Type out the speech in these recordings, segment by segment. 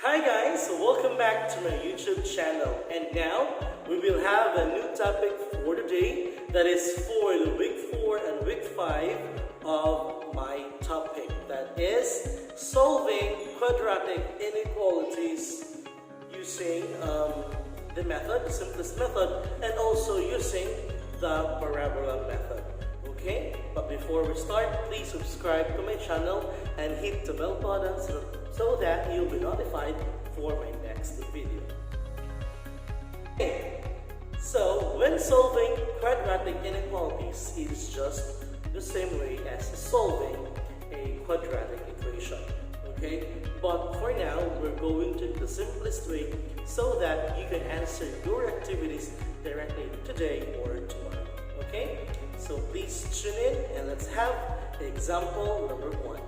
Hi guys, welcome back to my YouTube channel, and now we will have a new topic for today that is for the week 4 and week 5 of my topic, that is solving quadratic inequalities using the method, the simplest method, and also using the parabola method. Okay, but before we start, please subscribe to my channel and hit the bell button so that you'll be notified for my next video. Okay, so when solving quadratic inequalities, it is just the same way as solving a quadratic equation. Okay, but for now, we're going to the simplest way so that you can answer your activities directly today or tomorrow. Okay, so please tune in and let's have example number 1.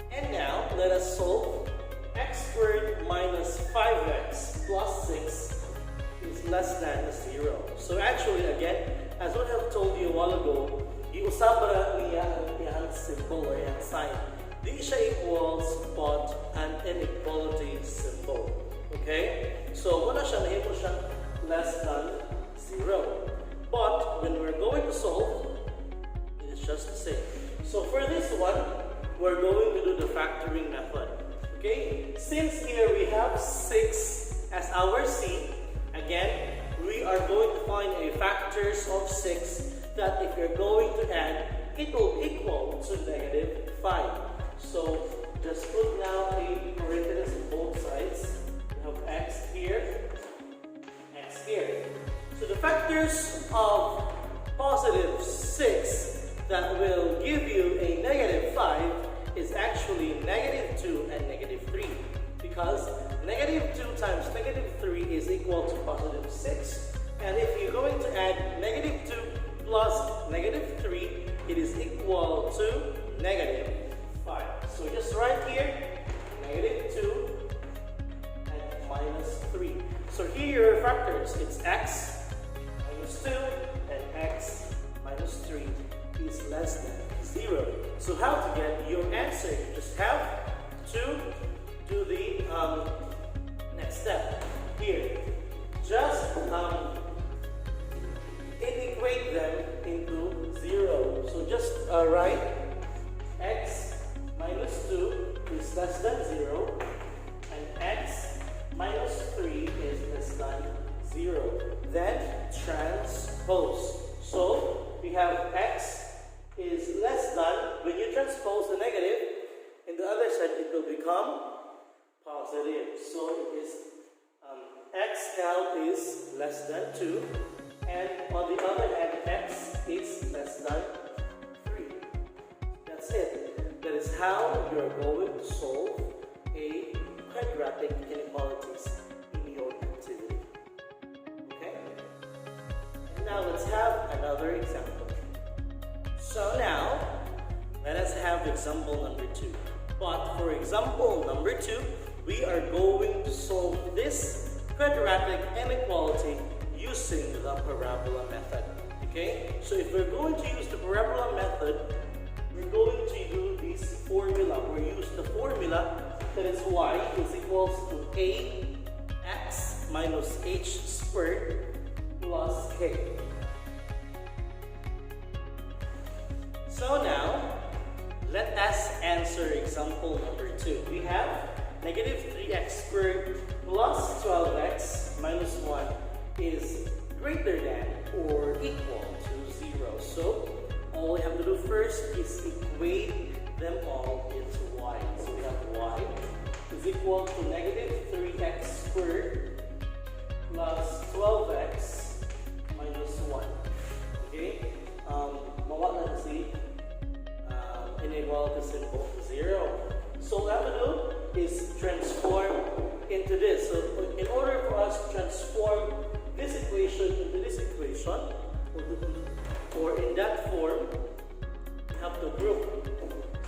And now let us solve x squared minus 5x plus 6 is less than 0. So actually again, as what I have told you a while ago, iusabra niya symbol or yung sign. Di siya equals but an inequality symbol. Okay? So wala siya, nahimo siyang less than 0. But when we're going to solve, it's just the same. So for this one, we're going to do the factoring method. Okay? Since here we have 6 as our C, again, we are going to find a factors of 6 that if you're going to add, it will equal to negative 5. So just put now a parenthesis on both sides. We have x here, x here. So the factors of positive 6 that will give you a negative 5 is actually negative 2 and negative 3, because negative 2 times negative 3 is equal to positive 6, and if you're going to add negative 2 plus negative 3, it is equal to negative 5. So just write here negative 2 and minus 3. So here are factors. It's x minus 2 and x minus 3 is less than 0. So how to get your answer? You just have to do the next step here. Just integrate them into 0. So just write x minus 2 is less than 0 and x minus 3 is less than 0. Then transpose. So we have x is less than, when you transpose the negative, in the other side it will become positive. So it is x now is less than 2, and on the other hand x is less than 3. That's it. That is how you're going to solve a quadratic inequalities in your activity. Okay? And now let's have another example. So now, let us have example number 2. But for example number 2, we are going to solve this quadratic inequality using the parabola method. Okay? So if we're going to use the parabola method, we're going to do this formula, or use the formula that is y is equals to ax minus h squared plus k. So now, let us answer example number 2. We have negative 3x squared plus 12x minus 1 is greater than or equal to 0. So all we have to do first is equate them all into y. So we have y is equal to negative 3x squared plus 12x minus 1. Okay? Mawala na si inequality symbol 0. So what I have to do is transform into this. So in order for us to transform this equation into this equation, or in that form, we have to group.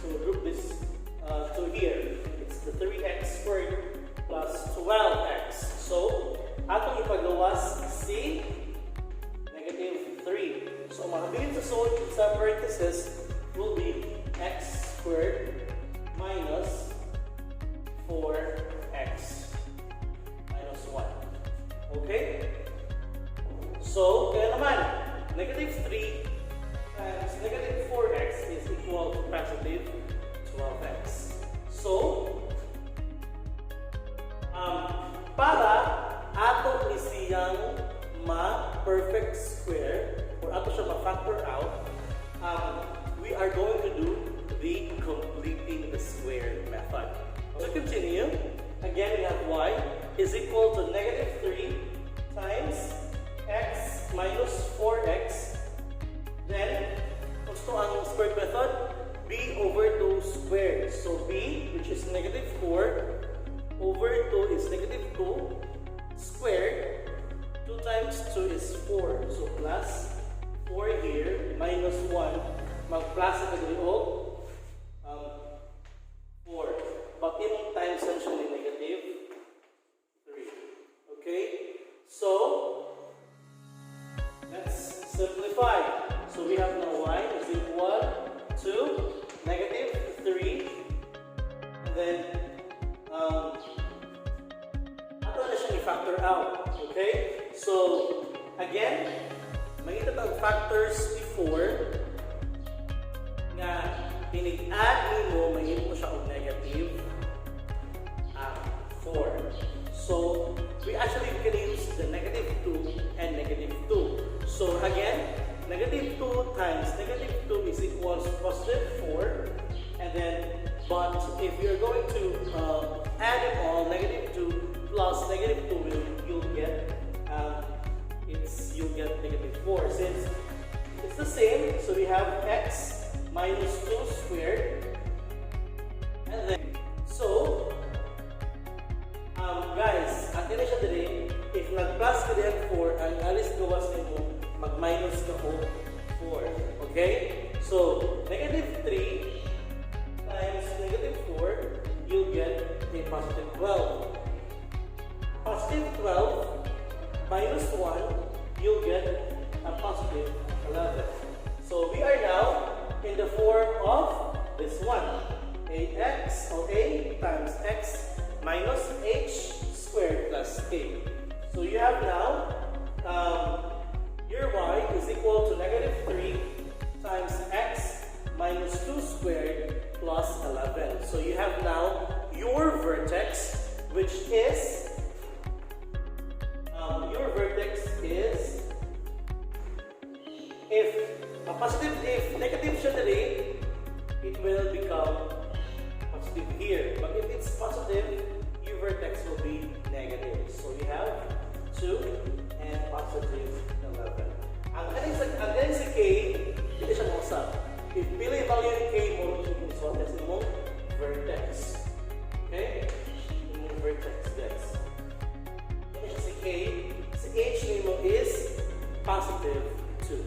So group this to here. It's the 3x squared plus 12x. So atong ipagawas si negative 3. So makabilis sa parenthesis will be x squared minus 4x to continue, again we have y is equal to negative 3 times x minus 4x. Then, gusto ang squared method, b over 2 squared. So b, which is negative 4, over 2 is negative 2 squared. 2 times 2 is 4. So plus 4 here, minus 1. Mag-plus ito dito. 4. But imong times essentially negative 3. Okay? So, let's simplify. So we have now y is equal to negative 3. And then, ato na siya i-factor out. Okay? So, again, makita tayong factors before nga pinig-add mo, mahirap mo siya og negative 4. So, we actually can use the negative 2 and negative 2. So, again, negative 2 times negative 2 is equals positive 4. And then, but if you're going to add it all, negative 2 plus negative 2, you'll get negative 4. Since it's the same, so we have x minus 2 squared. And then, so, guys, at din siya dali, if nag-plus ka din 4, ang alis gawas mo, mag-minus ka o 4. Okay? So, negative 3 times negative 4, you'll get a positive 12. Positive 12 minus 1, you'll get a positive 11. So, we are now in the form of this one. Ax or a times x minus h squared plus k. So you have now your y is equal to negative 3 times x minus 2 squared plus 11. So you have now your vertex, which is if negative siya dali, it will become positive here. But if it's positive, your vertex will be negative. So we have 2 and positive 11. Ang galing sa k, hindi siya mausap. If pili value ni k mo, so that's the vertex. Okay? Yung vertex, guys. Hindi siya si k. Si h mo is positive 2.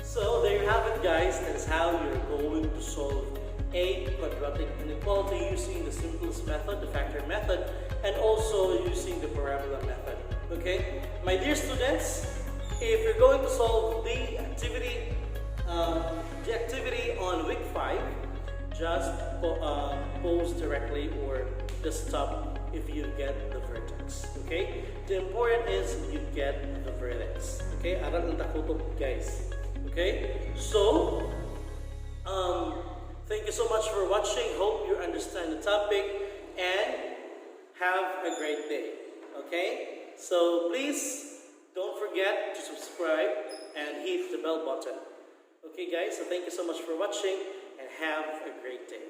So there you have it, guys. That's how you're going to solve a quadratic inequality using the simplest method, the factor method, and also using the parabola method. Okay? My dear students, if you're going to solve the activity on week 5, just pose directly or just stop if you get the vertex. Okay? The important is you get the vertex. Okay? Aral ng takutok, guys. Okay? So, thank you so much for watching. Hope you understand the topic and have a great day. Okay? So, please don't forget to subscribe and hit the bell button. Okay, guys? So, thank you so much for watching and have a great day.